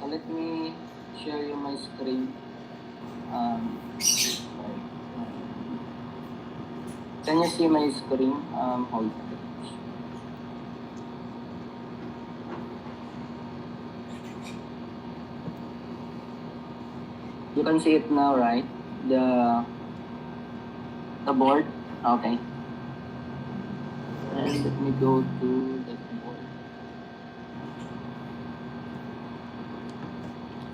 let me share you my screen. Sorry. Can you see my screen? Hold on. You can see it now, right? The board. Okay. And let me go to the board.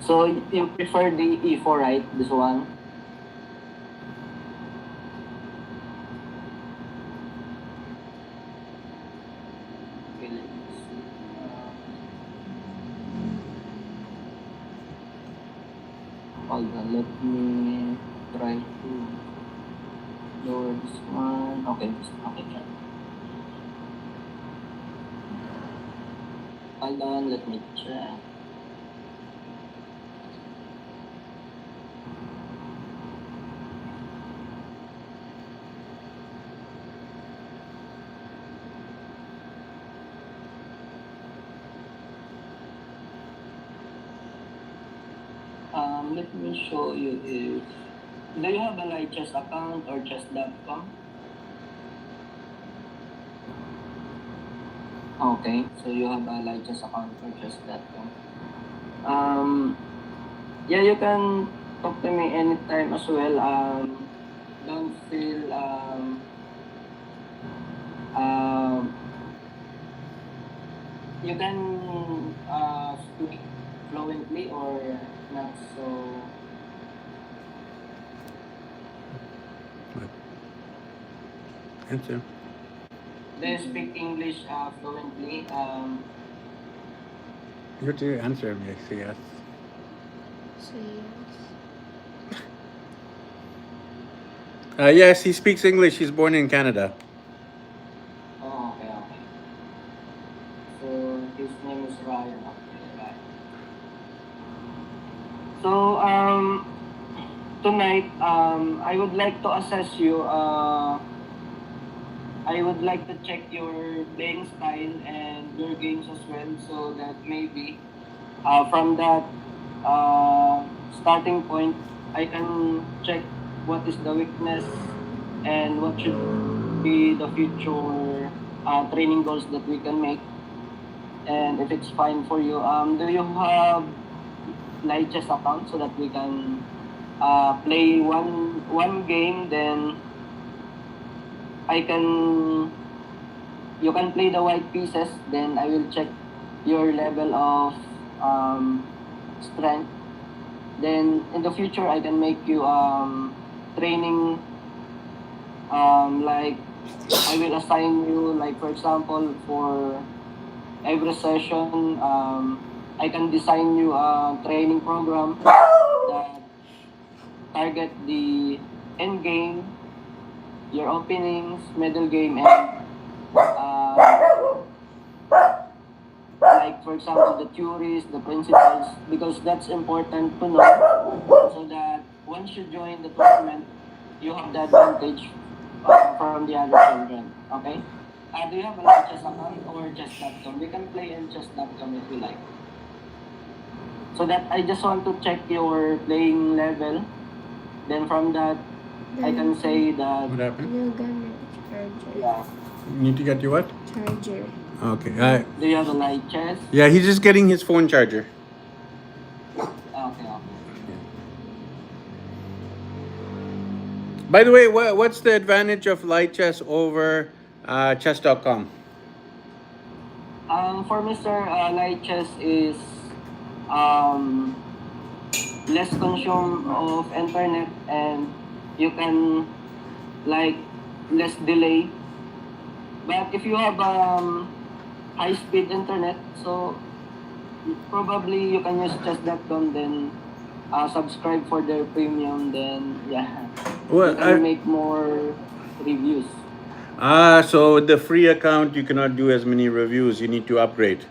So you prefer the E4, right? This one. Okay, let me see. Hold on, let me try to lower this one. Okay, okay, try. Hold on, let me check. Let me show you if do you have a live chess account or chess.com? Okay, so you have a live chess account or chess.com. Yeah, you can talk to me anytime as well. Don't feel you can speak fluently or not so. Answer. Do you speak English fluently? You have to answer me. Say yes. Say yes. Yes, he speaks English. He's born in Canada. Oh, okay, okay. So his name is Ryan. Okay, Ryan. So tonight I would like to assess you. I would like to check your playing style and your games as well, so that maybe from that starting point, I can check what is the weakness and what should be the future training goals that we can make. And if it's fine for you, do you have live chess account so that we can play one game, then I can you can play the white pieces, then I will check your level of strength. Then in the future, I can make you training. Like I will assign you, like for example, for every session, I can design you a training program that target the end game, your openings, middle game, and like for example the theories, the principles, because that's important to know, so that once you join the tournament, you have the advantage from the other children. Okay. Do you have a chess account or chess.com? We can play in chess.com if you like. So that I just want to check your playing level. Then from that, I can say that What happened? You're gonna charger. yeah. You need to get your what? Charger. Okay. Do you have a light chess? Yeah, he's just getting his phone charger. Okay. By the way, what's the advantage of light chess over chess.com? For Mr. Light chess is um, less consume of internet, and you can like less delay. But if you have high speed internet, so probably you can use chess.com, then subscribe for their premium, then yeah, Well, you can make more reviews. so the free account you cannot do as many reviews. You need to upgrade.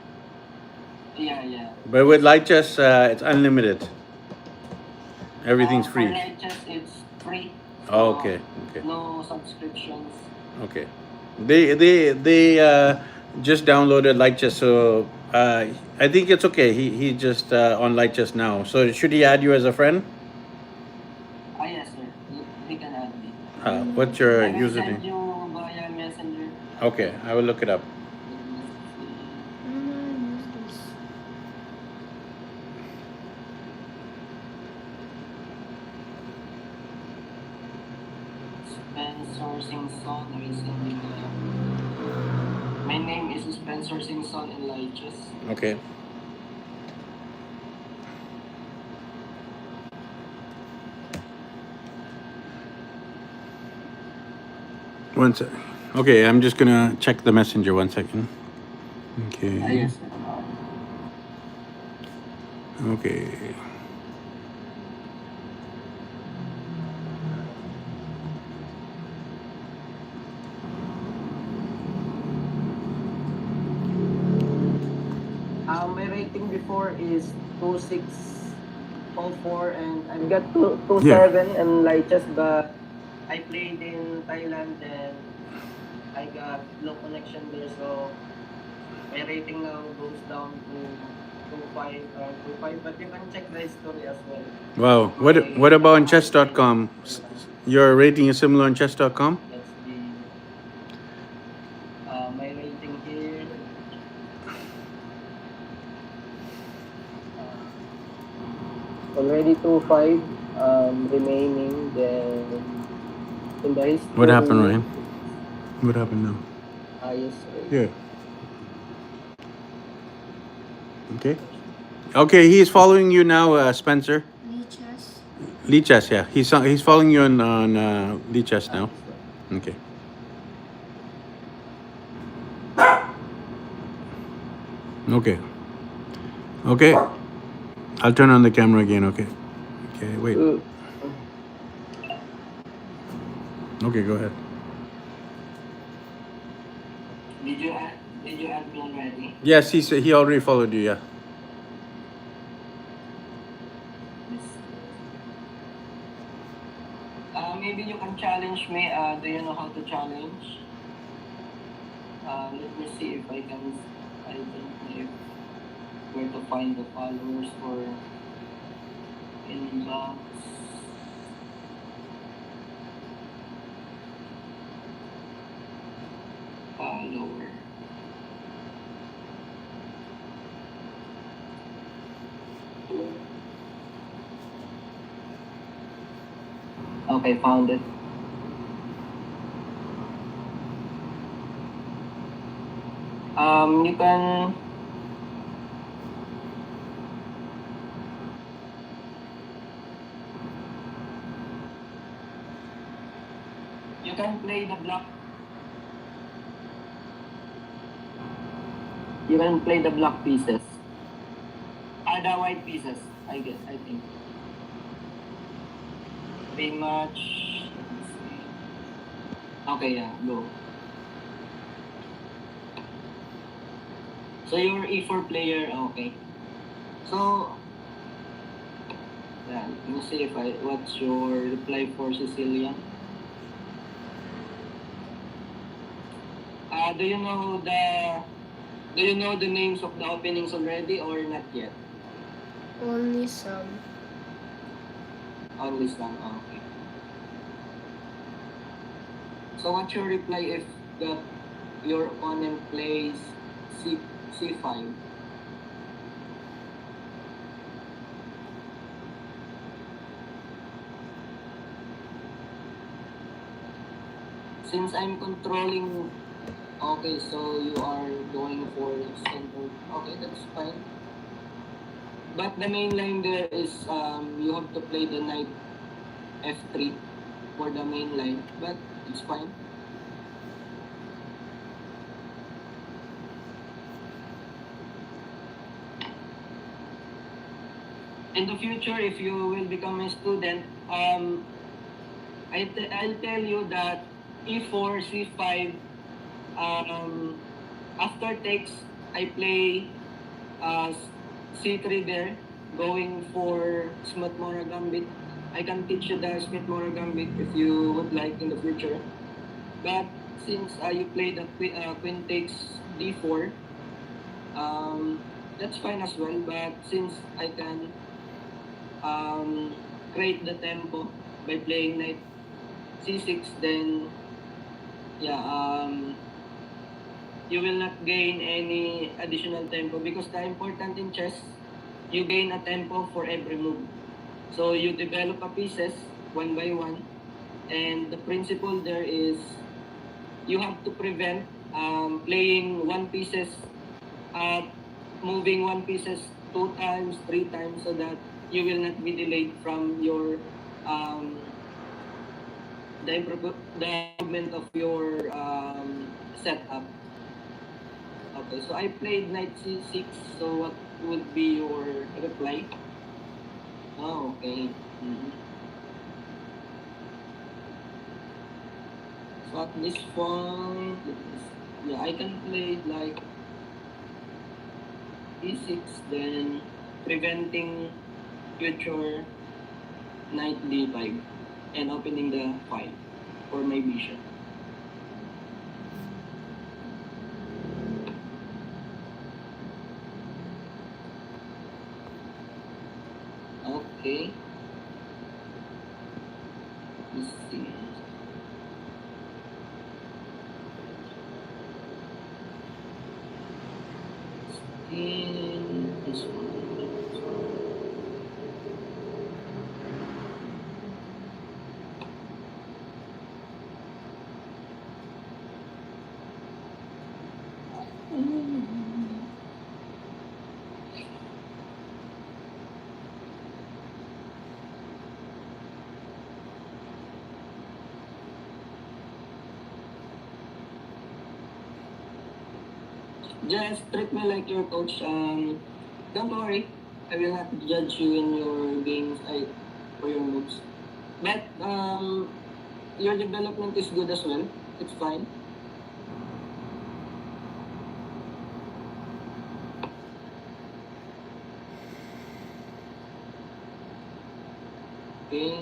Yeah. But with light chess, it's unlimited. Everything's For free. Light chess, it's free. So Oh, okay. no subscriptions. Okay. They just downloaded light chess, so I think it's okay. He just on light just now. So should he add you as a friend? Yes, sir. He can add me. What's your I will send username? you via messenger. Okay, I will look it up. Let me see. Use this. Spencer Singson. I will send you my name is Spencer Singson and Lights. Okay. One sec. Okay, I'm just gonna check the messenger. 1 second. Okay. Yes, sir. Okay. My rating before is 2604 and I've got 27 and Lights, but I played in Thailand and I got low connection there, so my rating now goes down to 25 or 25, but you can check the history as well. Wow. What about on chess.com? Your rating is similar on chess.com? That's the my rating here. Already 2-5 remaining, then in the history. What happened, Ryan? What happened now? Highest rate. Yeah. Okay. Okay, he's following you now, Spencer. Lichess. Lichess, yeah. He's following you on Lichess now. Okay. Okay. Okay. I'll turn on the camera again, okay? Okay, wait. Okay, go ahead. Did you add me already? Yes, he already followed you, yeah. Maybe you can challenge me. Do you know how to challenge? Let me see if I can. I don't know where to find the followers for inbox. Follower. Okay, found it. You can play the block. You can play the block pieces. The white pieces, I guess, I think. Pretty much. Let's see. Okay, yeah, go. So you're E4 player, okay. So, yeah, let me see if what's your reply for Cecilia? Do you know the names of the openings already or not yet? Only some. Only some, okay. So what's your reply if your opponent plays C5? Since I'm controlling, okay, so you are going for center. Okay, that's fine. But the main line there is you have to play the knight F3 for the main line, but it's fine. In the future, if you will become a student, I'll tell you that E4, C5, after takes, I play C3 there, going for Smith-Morra Gambit. I can teach you the Smith-Morra Gambit if you would like in the future. But since you play the Queen takes D4, that's fine as well. But since I can create the tempo by playing knight c6, then yeah, you will not gain any additional tempo because the important in chess, you gain a tempo for every move. So you develop a pieces one by one, and the principle there is you have to prevent playing one pieces, uh, moving one pieces 2 times, 3 times, so that you will not be delayed from your um, the improvement of your setup. Okay, so I played knight c6. So what would be your reply? Oh, okay. Mhm. So at this point, yeah, I can play like e6, then preventing future knight d5 and opening the file for my bishop. Okay, let's see. In this one. Just treat me like your coach. Don't worry, I will not judge you in your games. For your moves. But your development is good as well. It's fine. Okay.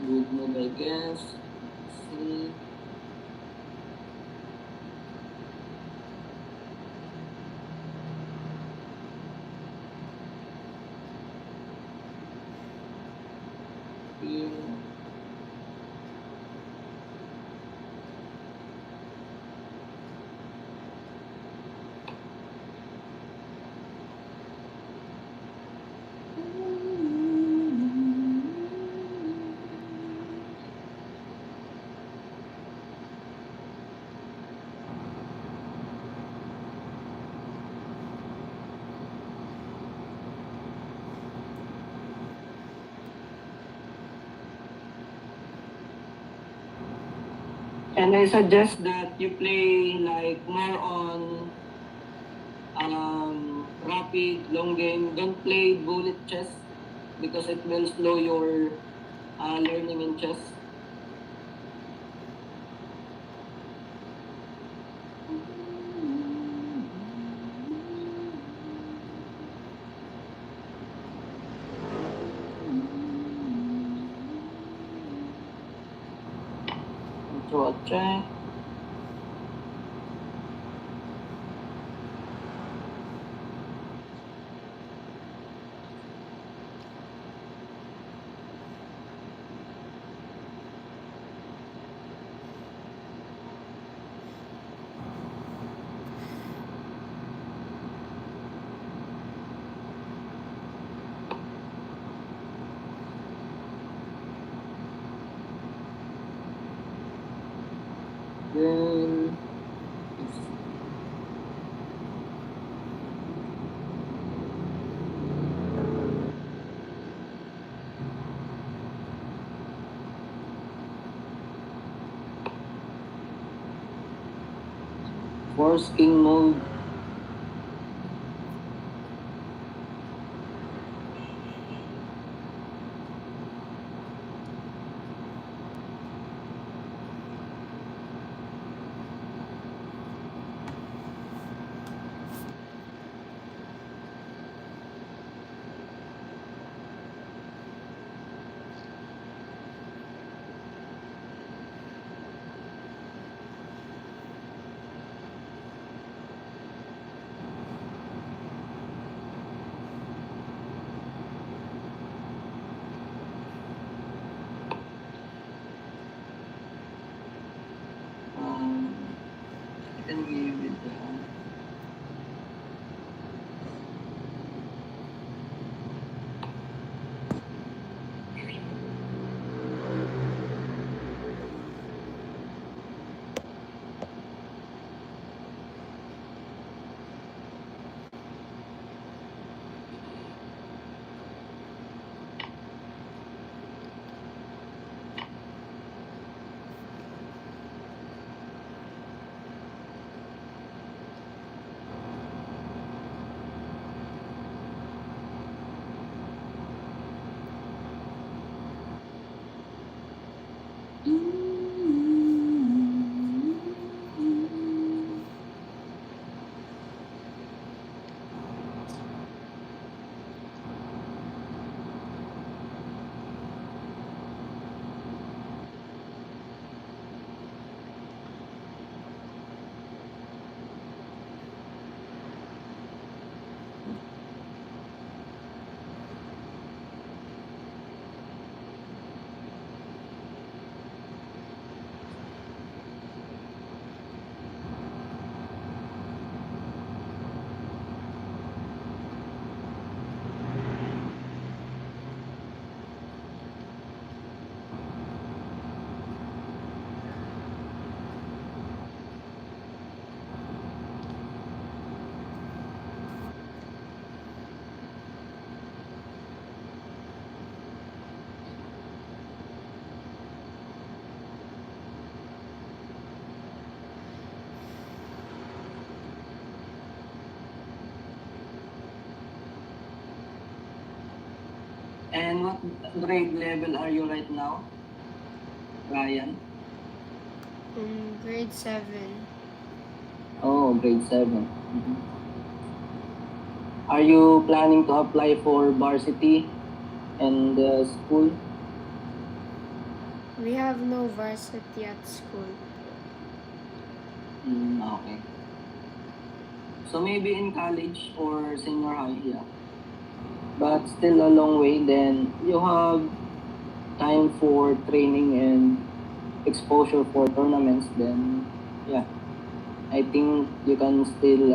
Good move, I guess. Let's see. Here. And I suggest that you play like more on rapid, long game. Don't play bullet chess because it will slow your learning in chess. Draw a check. Then force king mode. can give it. And what grade level are you right now, Ryan? Grade 7. Oh, grade 7. Mhm. Are you planning to apply for varsity and school? We have no varsity at school. Okay. So maybe in college or senior high, yeah. But still a long way, then you have time for training and exposure for tournaments, then yeah, I think you can still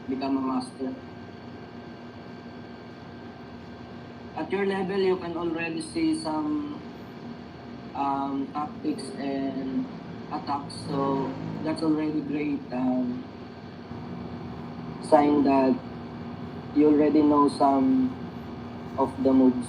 become a master. At your level, you can already see some tactics and attacks, so that's already great sign that you already know some of the moves.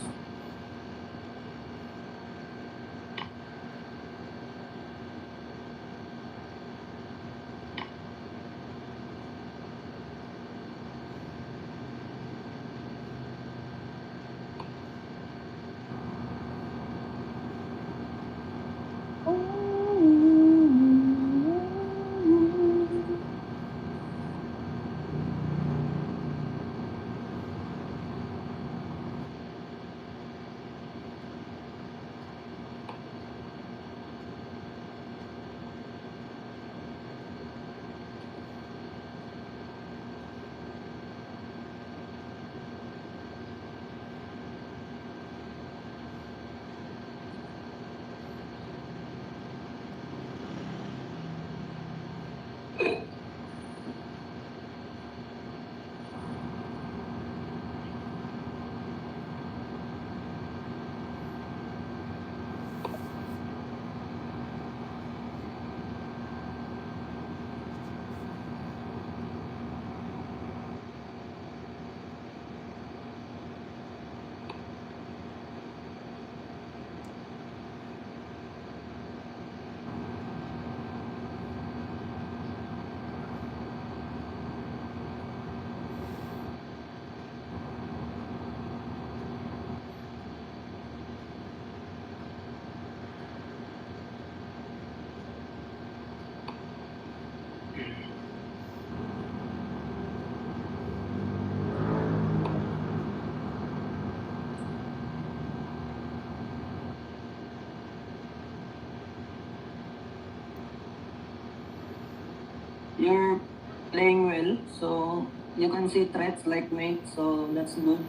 You're playing well, so you can see threats like mate, so that's good.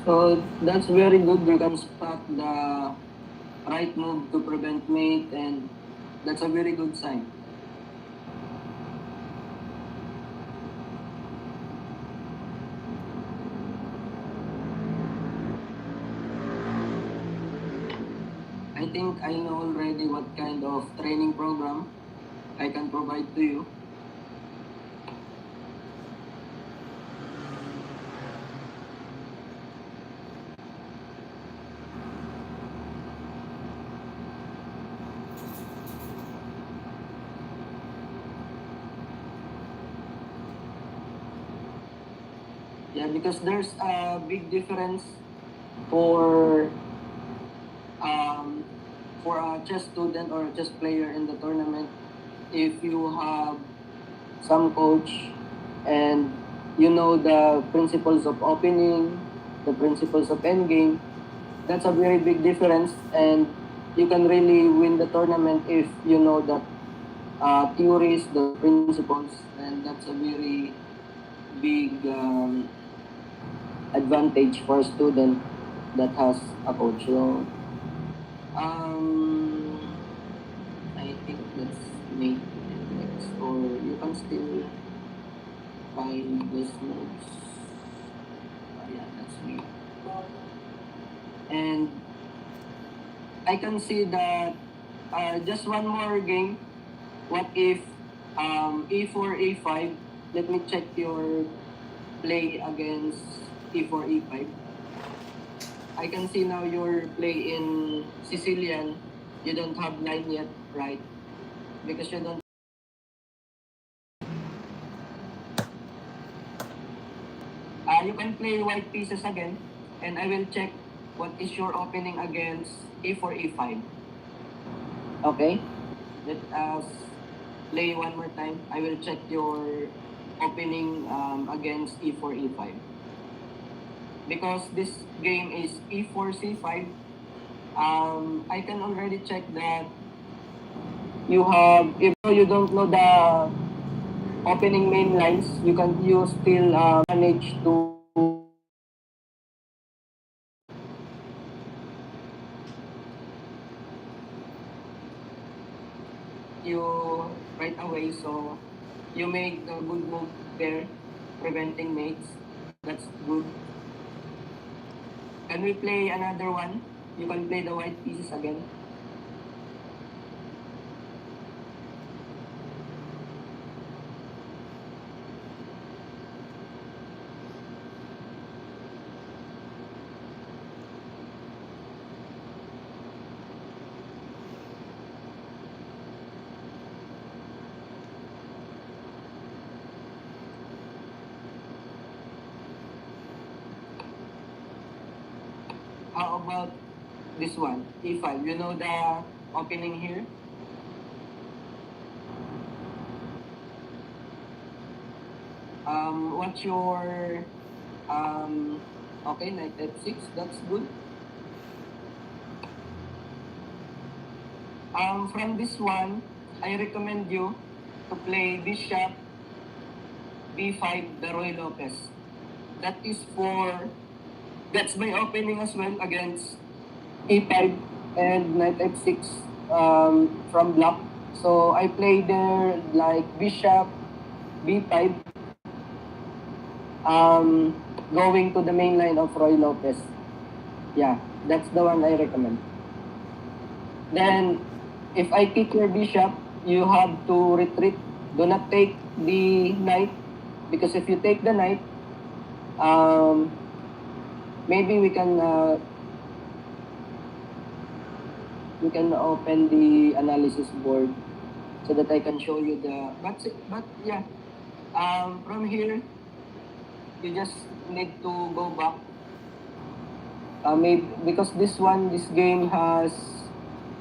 So that's very good. You can spot the right move to prevent mate, and that's a very good sign. I think I know already what kind of training program I can provide to you. Yeah, because there's a big difference for um, for a chess student or a chess player in the tournament. If you have some coach and you know the principles of opening, the principles of endgame, that's a very big difference, and you can really win the tournament if you know that theories, the principles, and that's a very big advantage for a student that has a coach. So, um, I think that's me next, or you can still find these notes. Yeah, that's me. And I can see that just one more game. What if e4, e5? Let me check your play against e4, e5. I can see now your play in Sicilian. You don't have line yet, right? Because you don't. You can play white pieces again, and I will check what is your opening against e4, e5. Okay? Let us play one more time. I will check your opening against e4, e5. Because this game is e4, c5, I can already check that you have, if you don't know the opening main lines, you still manage to you right away. So you make a good move there, preventing mates. That's good. Can we play another one? You can play the white pieces again. How about this one, e5? You know the opening here? What's your okay, knight f6, that's good. From this one, I recommend you to play bishop b5, the Roy Lopez. That is that's my opening as well against e5 and knight f6 from black. So I play there like bishop b5, going to the main line of Roy Lopez. Yeah, that's the one I recommend. Then, if I kick your bishop, you have to retreat. Do not take the knight, because if you take the knight, um, maybe we can open the analysis board so that I can show you the. But yeah, from here, you just need to go back. Maybe because this game has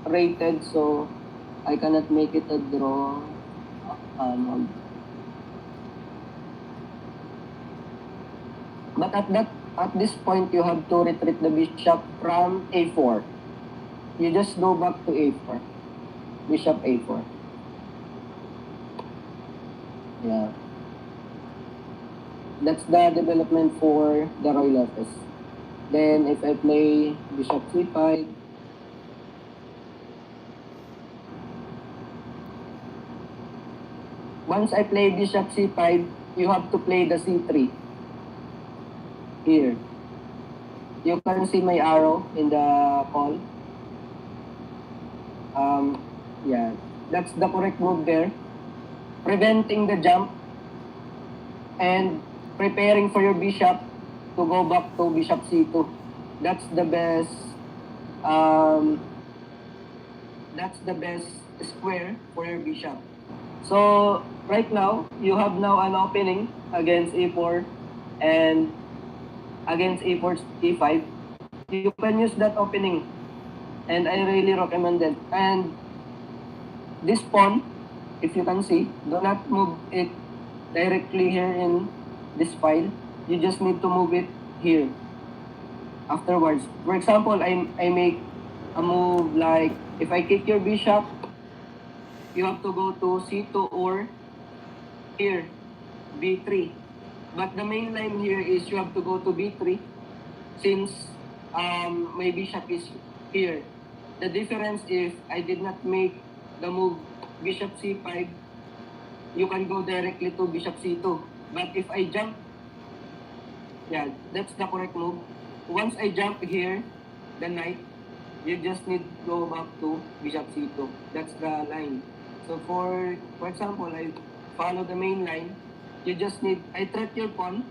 rated, so I cannot make it a draw. But at this point, you have to retreat the bishop from a4. You just go back to a4. Bishop a4. Yeah. That's the development for the Roy Lopez. Then if I play bishop c5, once I play bishop c5, you have to play the c3 here. You can see my arrow in the call. Yeah, that's the correct move there. Preventing the jump and preparing for your bishop to go back to bishop c2. That's the best. That's the best square for your bishop. So right now you have now an opening against e4 and against e4 e5. You can use that opening, and I really recommend it. And this pawn, if you can see, do not move it directly here in this file. You just need to move it here afterwards. For example, I make a move like, if I kick your bishop, you have to go to c2 or here, b3. But the main line here is you have to go to b3 since my bishop is here. The difference, if I did not make the move bishop c5, you can go directly to bishop c2. But if I jump, yeah, that's the correct move. Once I jump here, the knight, you just need to go back to bishop c2. That's the line. So for example, I follow the main line. You just need, I threat your pawn.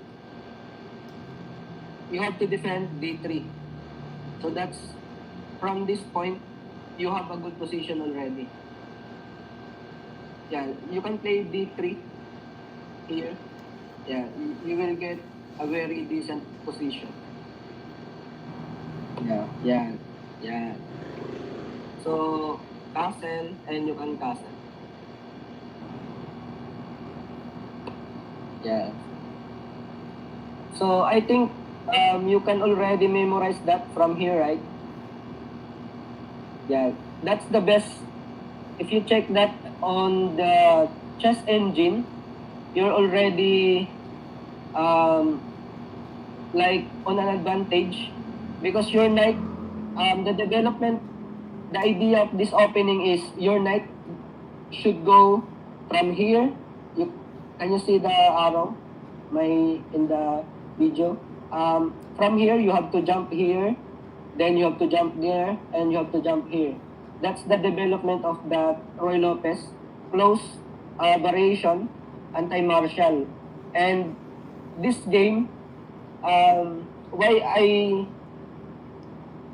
You have to defend d3. So that's, from this point, you have a good position already. Yeah, you can play d3 here. Yeah, you will get a very decent position. Yeah. So, castle, and you can castle. Yeah. So, I think you can already memorize that from here, right? Yeah, that's the best. If you check that on the chess engine, you're already like on an advantage because your knight, the development, the idea of this opening is your knight should go from here. Can you see the arrow in the video? From here, you have to jump here, then you have to jump there, and you have to jump here. That's the development of the Roy Lopez close variation anti-martial. And this game, why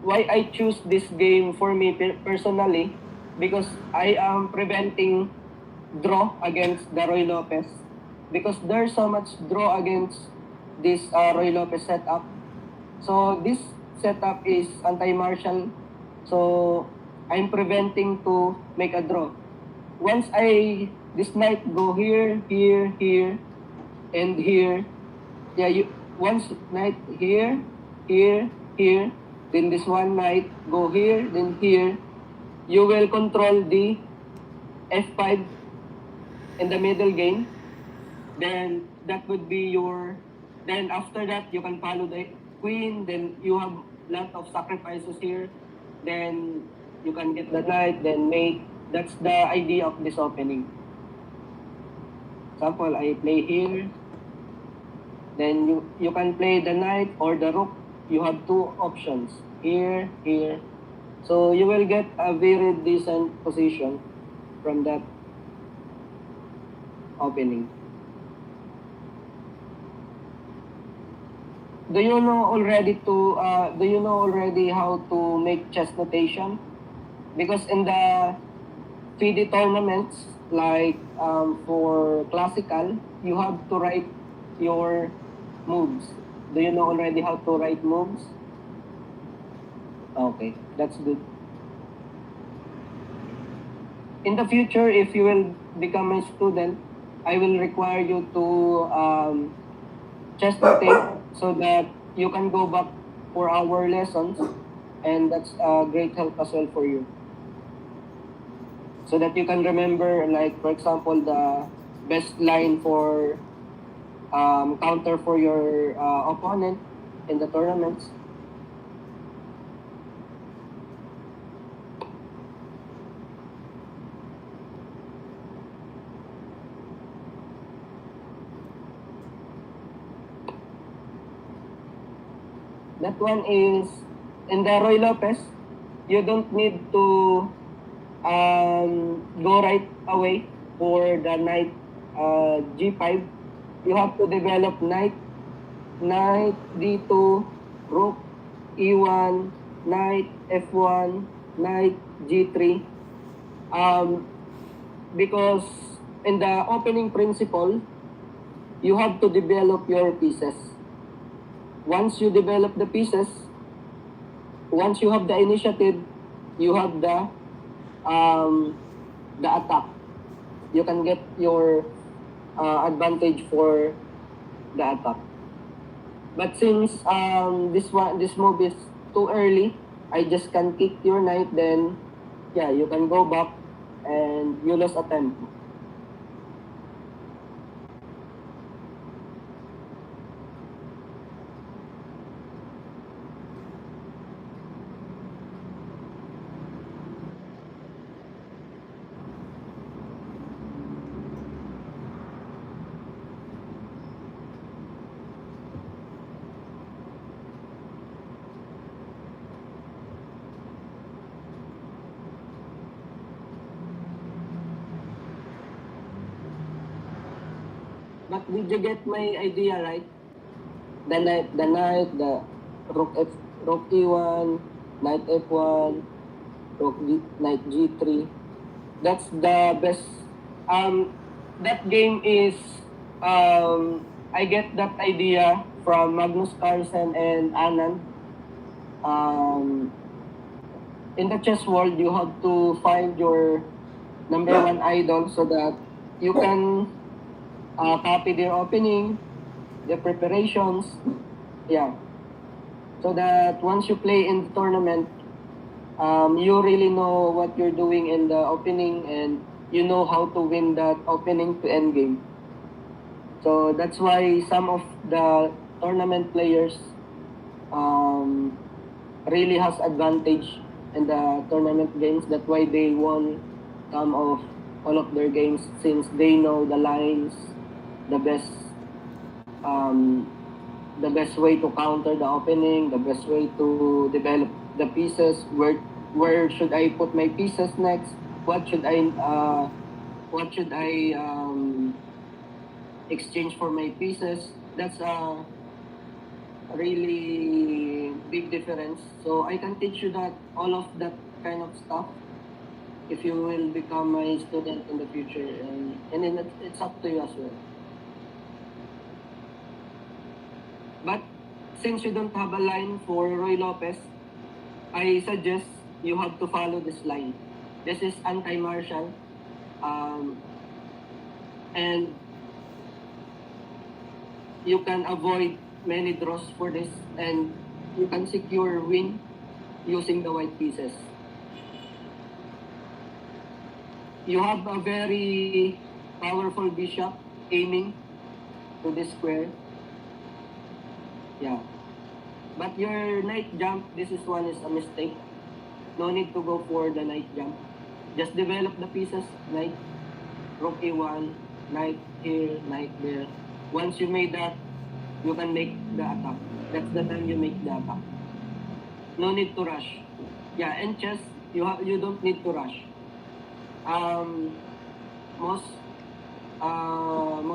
I choose this game for me personally, because I am preventing draw against the Roy Lopez, because there's so much draw against this Roy Lopez setup. So this setup is anti-martial, so I'm preventing to make a draw. Once this knight go here, here, here, and here, yeah, once knight here, here, here, then this one knight go here, then here, you will control the f5 in the middle game. Then that would be your, then after that you can follow the queen, then you have lot of sacrifices here, then you can get the knight, then mate. That's the idea of this opening. Example, I play here, then you can play the knight or the rook. You have two options, here, here. So you will get a very decent position from that opening. Do you know already how to make chess notation? Because in the FIDE tournaments, like for classical, you have to write your moves. Do you know already how to write moves? Okay, that's good. In the future, if you will become a student, I will require you to chess notate so that you can go back for our lessons, and that's a great help as well for you. So that you can remember, like for example, the best line for counter for your opponent in the tournaments. That one is in the Roy Lopez. You don't need to go right away for the knight G5. You have to develop knight D2, rook E1, knight F1, knight G3. Because in the opening principle, you have to develop your pieces. Once you develop the pieces, once you have the initiative, you have the attack. You can get your advantage for the attack. But since this move is too early, I just can kick your knight. Then yeah, you can go back and you lose a tempo. But did you get my idea right? The rook E1, knight F1, knight G3. That's the best. That game is I get that idea from Magnus Carlsen and Anand. In the chess world, you have to find your number one idol so that you can copy their opening, their preparations, yeah. So that once you play in the tournament, you really know what you're doing in the opening and you know how to win that opening to end game. So that's why some of the tournament players really has advantage in the tournament games. That's why they won some of all of their games since they know the lines, the best way to counter the opening, the best way to develop the pieces. Where should I put my pieces next? What should I exchange for my pieces? That's a really big difference. So I can teach you that all of that kind of stuff if you will become my student in the future, and then it's up to you as well. But since you don't have a line for Roy Lopez, I suggest you have to follow this line. This is anti-martial, and you can avoid many draws for this, and you can secure win using the white pieces. You have a very powerful bishop aiming to this square. Yeah. But your knight jump, this one is a mistake. No need to go for the knight jump. Just develop the pieces, knight, rook E1, knight here, knight there. Once you made that, you can make the attack. That's the time you make the attack. No need to rush. Yeah, in chess, you don't need to rush. Most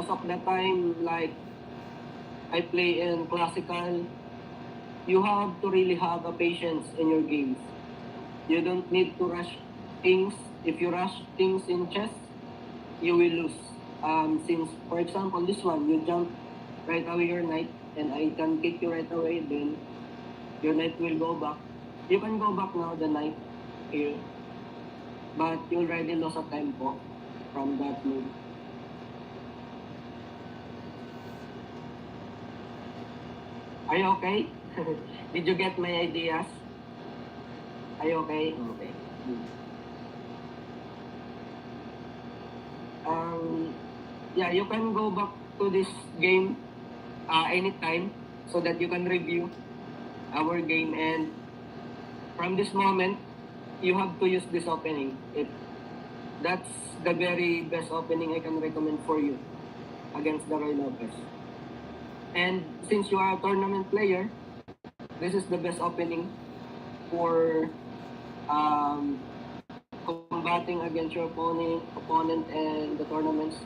of the time, like I play in classical, you have to really have a patience in your games. You don't need to rush things. If you rush things in chess, you will lose. Since, for example, this one, you jump right away your knight, and I can kick you right away, then your knight will go back. You can go back now, the knight here, but you already lost a tempo from that move. Are you okay? Did you get my ideas? Are you okay? Okay. Yeah, you can go back to this game anytime so that you can review our game, and from this moment, you have to use this opening. That's the very best opening I can recommend for you against the Roy Lopez. And since you are a tournament player, this is the best opening for um, combating against your opponent and the tournaments.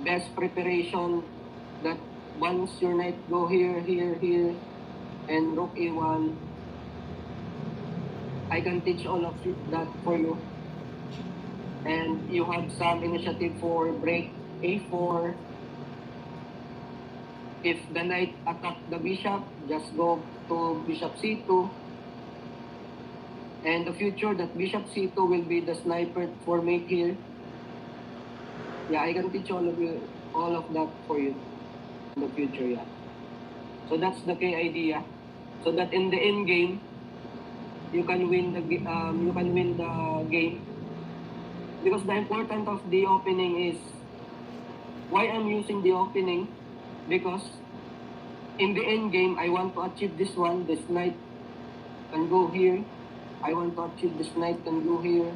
Best preparation that once your knight go here, here, and rook a1, I can teach all of that for you. And you have some initiative for break a4. If the knight attack the bishop, just go to bishop c2. And the future that bishop c2 will be the sniper for mate here. Yeah, I can teach all of that for you in the future. Yeah. So that's the key idea. So that in the end game, you can win the game. Because the importance of the opening is why I'm using the opening, because in the end game I want to achieve this one. This knight can go here. I want to achieve this knight can go here,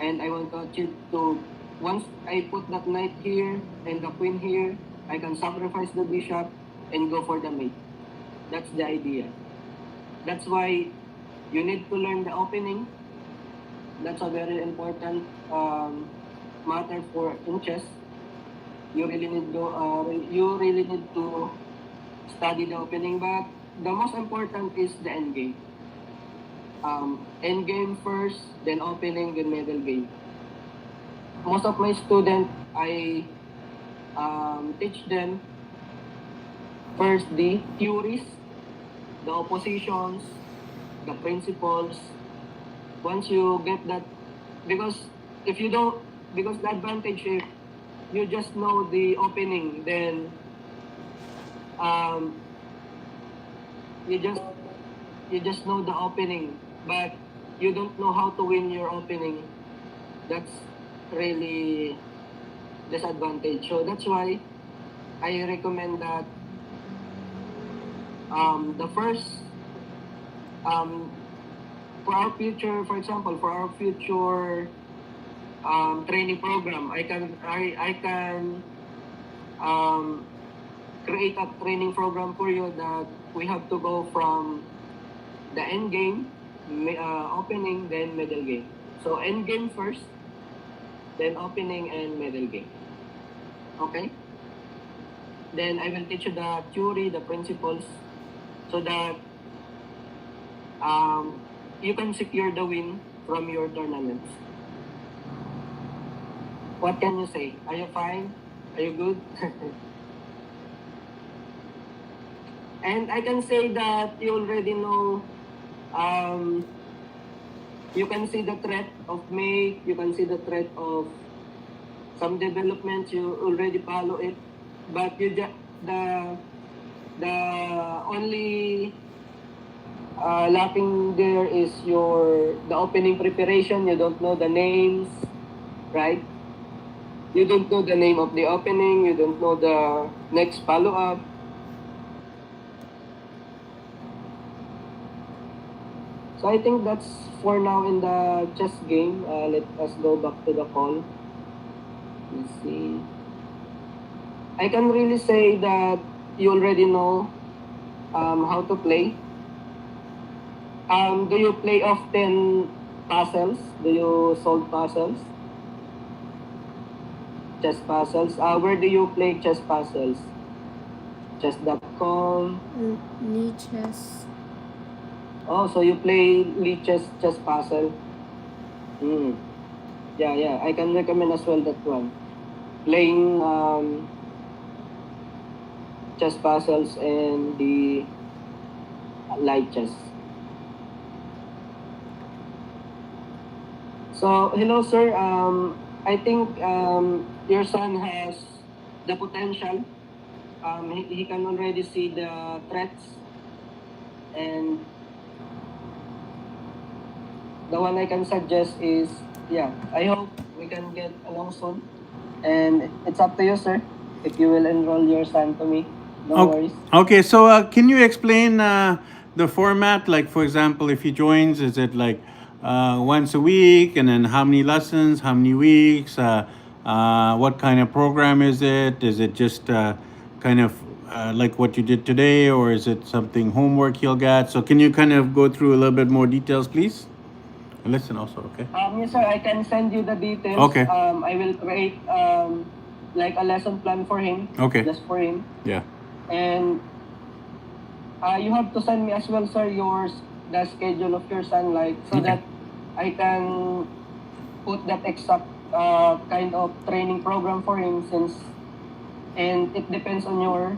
and I want to achieve to once I put that knight here and the queen here, I can sacrifice the bishop and go for the mate. That's the idea. That's why you need to learn the opening. That's a very important matter for in chess. You really need to study the opening, but the most important is the end game. End game first, then opening, then middle game. Most of my students, I teach them first the theories, the oppositions, the principles. Once you get that, because if you don't, because the advantage if you just know the opening, then you just know the opening, but you don't know how to win your opening. That's really disadvantage. So that's why I recommend that the first for our future, for example, for our future training program, I can create a training program for you that we have to go from the end game, opening, then middle game. So end game first, then opening and middle game. Okay? Then I will teach you the theory, the principles, so that you can secure the win from your tournaments. What can you say? Are you fine? Are you good? And I can say that you already know, you can see the threat of mate, you can see the threat of some developments, you already follow it, but you just, the only lacking there is the opening preparation. You don't know the names, right? You don't know the name of the opening, you don't know the next follow-up. So I think that's for now in the chess game. Let us go back to the call. Let's see. I can really say that you already know how to play. Do you play often puzzles? Do you solve puzzles? Chess puzzles? Where do you play chess puzzles? Chess.com? Lichess. Oh, so you play chess puzzle? Yeah, I can recommend as well that one. Playing chess puzzles and the light chess. So, hello sir, I think your son has the potential. He can already see the threats, and the one I can suggest is, I hope we can get along soon. And it's up to you, sir, if you will enroll your son to me. No worries. Okay, so can you explain the format? Like, for example, if he joins, is it like once a week, and then how many lessons, how many weeks, what kind of program is it? Is it just kind of like what you did today, or is it something homework he'll get? So can you kind of go through a little bit more details, please? And listen also, okay? Yes, sir. I can send you the details. Okay. I will create like a lesson plan for him. Okay. Just for him. Yeah. And you have to send me as well, sir, the schedule of your son, like so Okay. that I can put that exact kind of training program for him, and it depends on your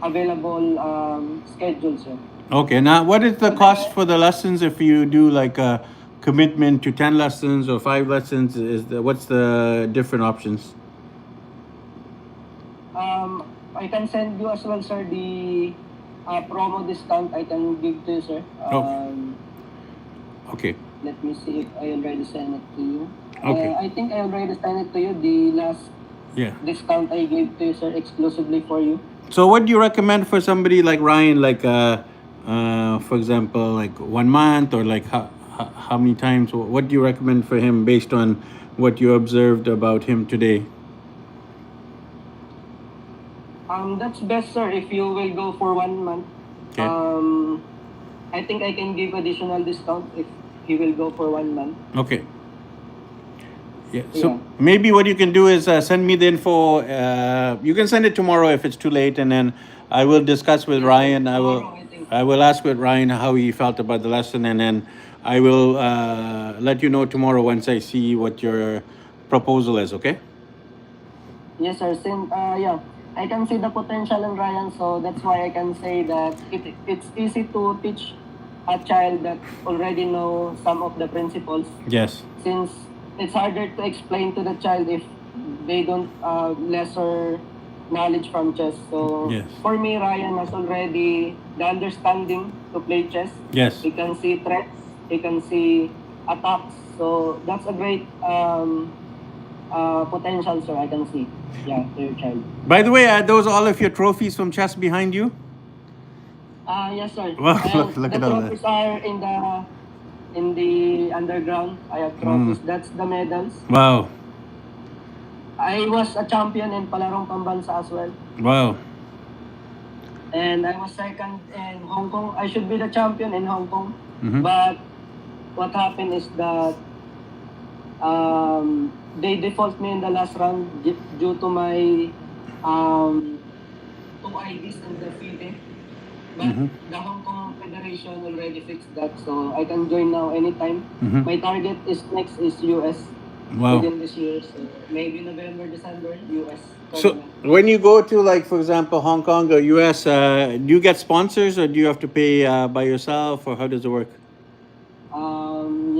available schedule, sir. Okay. Now, what is the So cost that for the lessons if you do like a commitment to 10 lessons or 5 lessons? What's the different options? I can send you as well, sir, the promo discount I can give to you, sir. Okay. Let me see if I already sent it to you. Okay. I think I already sent it to you, the last Yeah. discount I gave to you, sir, exclusively for you. So, what do you recommend for somebody like Ryan? Like, for example, like 1 month, or like how many times? What do you recommend for him based on what you observed about him today? That's best, sir, if you will go for 1 month. Okay. I think I can give additional discount if he will go for 1 month. Okay. Yeah. So Yeah. maybe what you can do is send me the info. You can send it tomorrow if it's too late, and then I will discuss with Ryan. Tomorrow, I think. I will ask with Ryan how he felt about the lesson, and then I will let you know tomorrow once I see what your proposal is. Okay. Yes, sir. Yeah, I can see the potential in Ryan, so that's why I can say that it's easy to teach a child that already know some of the principles, Yes. since it's harder to explain to the child if they don't lesser knowledge from chess. So Yes. for me, Ryan has already the understanding to play chess. Yes. He can see threats, he can see attacks. So that's a great potential, sir. I can see. Yeah, to your child. By the way, are those all of your trophies from chess behind you? Yes, sir. Wow, And look the at all that. trophies are in the underground. I have trophies. That's the medals. Wow. I was a champion in Palarong Pambansa as well. Wow. And I was second in Hong Kong. I should be the champion in Hong Kong. Mhm. But what happened is that they default me in the last round due to my two IDs and the FIDE. But Mhm. the Hong Kong Federation already fixed that, so I can join now anytime. Mhm. My target is next is US Wow. within this year, so maybe November, December, US. So tournament. when you go to, like, for example, Hong Kong or US, do you get sponsors, or do you have to pay by yourself, or how does it work?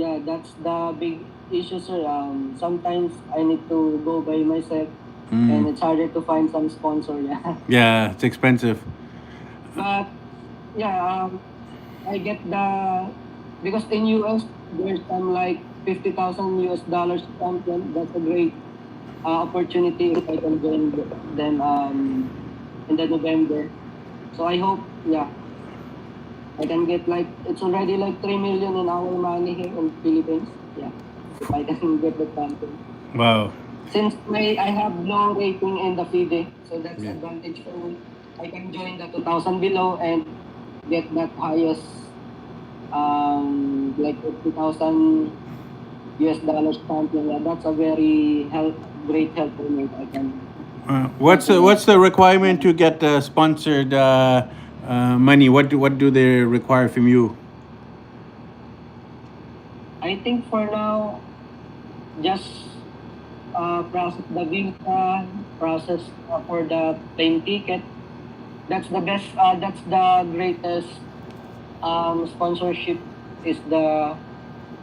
Yeah, that's the big issue, sir. Sometimes I need to go by myself, and it's harder to find some sponsor. Yeah, Yeah, it's expensive. but yeah, I get because in US there's some like $50,000 champion. That's a great opportunity if I can join them in the November. So I hope, yeah, I can get like it's already like 3 million in our money here in Philippines. Yeah, if I can get the champion. Wow. Since I have low rating in the FIDE, so that's Yeah. advantage for me. I can join the 2,000 below and get that highest like $50,000 champion. Yeah, that's a very great help for me. I can. What's the requirement to get sponsored money? What do they require from you? I think for now, just process the visa, process for the plane ticket. That's the best. That's the greatest sponsorship is the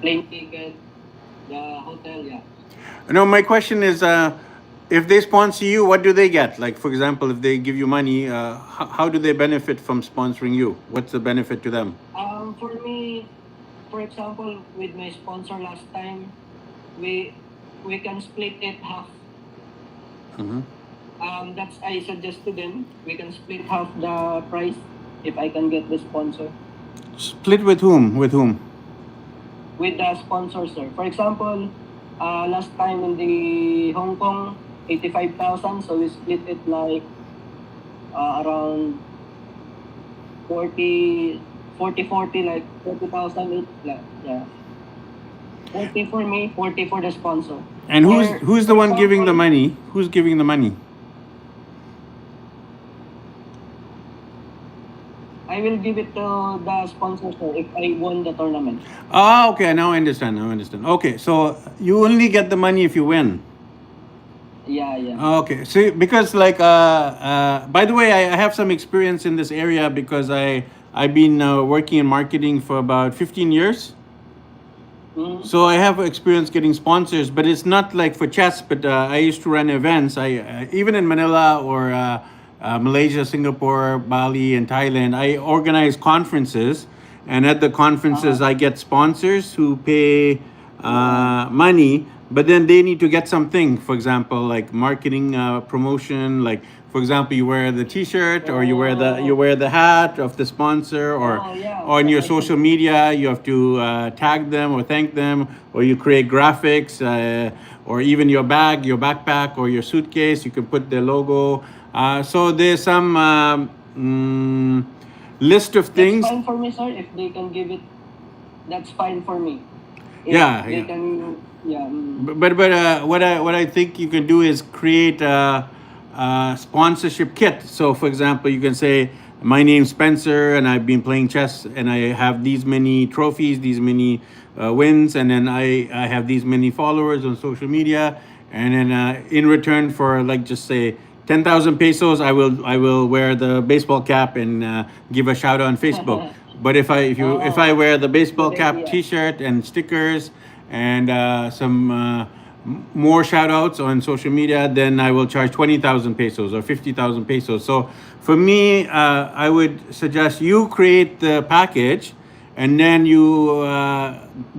plane ticket, the hotel. Yeah. No, my question is, if they sponsor you, what do they get? Like, for example, if they give you money, how do they benefit from sponsoring you? What's the benefit to them? For me, for example, with my sponsor last time, we can split it half. Mhm. That's I suggest to them. We can split half the price if I can get the sponsor Split with whom? With whom? with the sponsor, sir. For example, last time in the Hong Kong, 85,000. So we split it like around 40, 40, like 40,000 each. Like, yeah. 40 for me, 40 for the sponsor. And Or, who's the for one giving the example, money? Who's giving the money? I will give it to the sponsor, sir, if I won the tournament. Ah, okay. Now I understand. Now I understand. Okay, so you only get the money if you win. Yeah, yeah. Okay, see, because like, by the way, I have some experience in this area because I've been working in marketing for about 15 years. Mm. So I have experience getting sponsors, but it's not like for chess. But I used to run events. I even in Manila or Malaysia, Singapore, Bali, and Thailand. I organize conferences, and at the conferences, I get sponsors who pay money, but then they need to get something. For example, like marketing promotion. Like for example, you wear the T-shirt or you wear the hat of the sponsor, or Oh, yeah. on your I social see. media you have to tag them or thank them, or you create graphics, or even your bag, your backpack, or your suitcase. You can put the logo. So there's some list of That's things. fine for me, sir. If they can give it, that's fine for me. If Yeah, they yeah. can, yeah. But what I think you can do is create a sponsorship kit. So for example, you can say, my name's Spencer and I've been playing chess and I have these many trophies, these many wins, and then I have these many followers on social media, and then in return for, like, just say 10,000 pesos, I will wear the baseball cap and give a shout out on Facebook. But if I Oh, wear the baseball good cap idea. T-shirt and stickers and some more shout outs on social media, then I will charge 20,000 pesos or 50,000 pesos. So for me, I would suggest you create the package and then you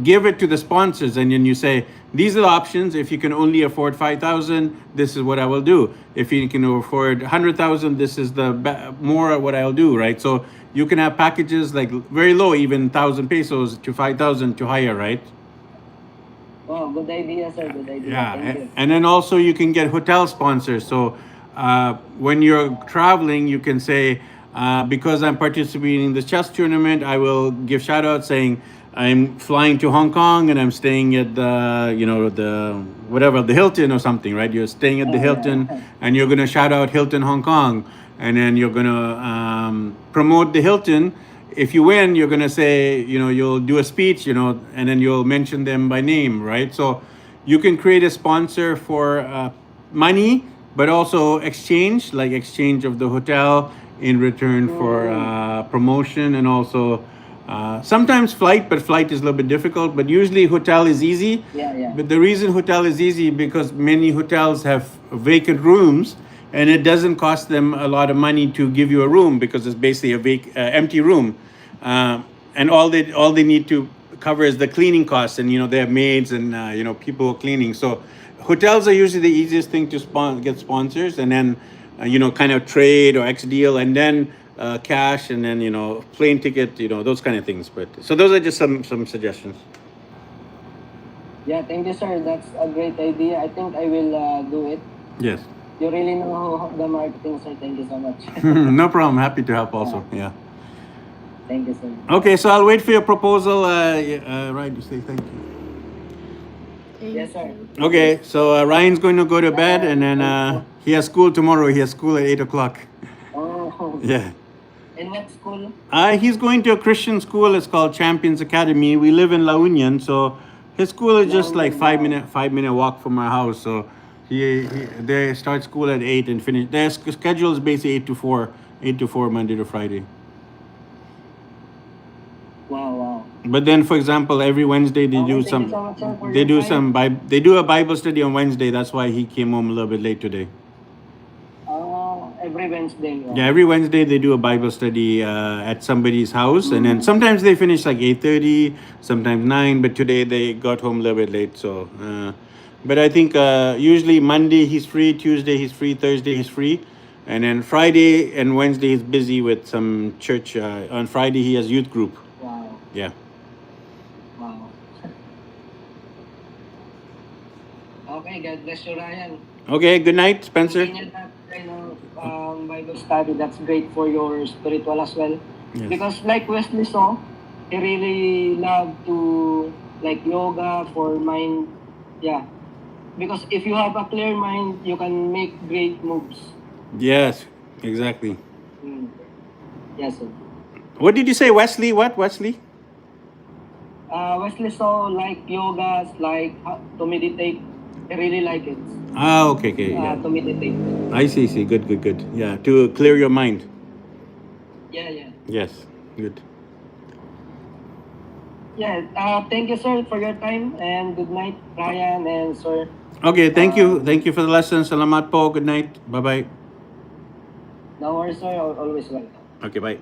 give it to the sponsors, and then you say, these are the options. If you can only afford 5,000, this is what I will do. If you can afford 100,000, this is the more what I'll do, right? So you can have packages like very low, even 1,000 pesos to 5,000 to higher, right? Oh, good idea, sir. Good idea. Yeah, Thank you. and then also you can get hotel sponsors. So when you're traveling, you can say, because I'm participating in the chess tournament, I will give shout out saying I'm flying to Hong Kong and I'm staying at the whatever, the Hilton or something, right? You're staying at the Oh, Hilton yeah. and you're gonna shout out Hilton Hong Kong, and then you're gonna promote the Hilton. If you win, you're gonna say, you'll do a speech, and then you'll mention them by name, right? So you can create a sponsor for money, but also exchange of the hotel in return for promotion, and also sometimes flight, but flight is a little bit difficult. But usually hotel is easy. Yeah, yeah. But the reason hotel is easy because many hotels have vacant rooms, and it doesn't cost them a lot of money to give you a room because it's basically a empty room, and all they need to cover is the cleaning costs, and they have maids and people cleaning. So hotels are usually the easiest thing to get sponsors, and then kind of trade or X deal, and then cash, and then plane ticket, those kind of things. But so those are just some suggestions. Yeah, thank you, sir. That's a great idea. I think I will do it. Yes. You really know the marketing, sir. Thank you so much. No problem. Happy to help also. Yeah. Thank you, sir. Okay, so I'll wait for your proposal. Right, you say thank you. Thank Yes, sir. you. Okay, so Ryan's going to go to bed, and then he has school tomorrow. He has school at 8 o'clock. Oh, Yeah. in what school? He's going to a Christian school. It's called Champions Academy. We live in La Union, so his school is just like Union, 5 minute walk from our house. So they start school at 8 and finish. Their schedule is basically 8 to 4 Monday to Friday. Wow, wow. But then, for example, every Wednesday they Okay, do thank you some. so much, sir, for They your do time. they do a Bible study on Wednesday. That's why he came home a little bit late today. Every Wednesday. Yeah, every Wednesday they do a Bible study at somebody's house, and then sometimes they finish like 8:30, sometimes 9. But today they got home a little bit late. So, but I think usually Monday he's free, Tuesday he's free, Thursday he's free, and then Friday and Wednesday he's busy with some church. On Friday he has youth group. Wow, Yeah. wow. Okay, God bless you, Ryan. Okay. Good night, Spencer. Continue that kind of Bible to study. That's great for your spiritual as well. Yes. Because like Wesley saw, he really loved to like yoga for mind. Yeah. Because if you have a clear mind, you can make great moves. Yes, exactly. Mm. Yes, sir. What did you say, Wesley? What, Wesley? Wesley saw like yogas, like to meditate. I really like it. Ah, okay, okay, yeah. To meditate. I see. Good, good, good. Yeah, to clear your mind. Yeah, yeah. Yes, good. Yeah. Thank you, sir, for your time, and good night, Ryan and sir. Okay, thank you. Thank you for the lesson. Salamat po. Good night. Bye-bye. No worries, sir. Always welcome. Okay, bye.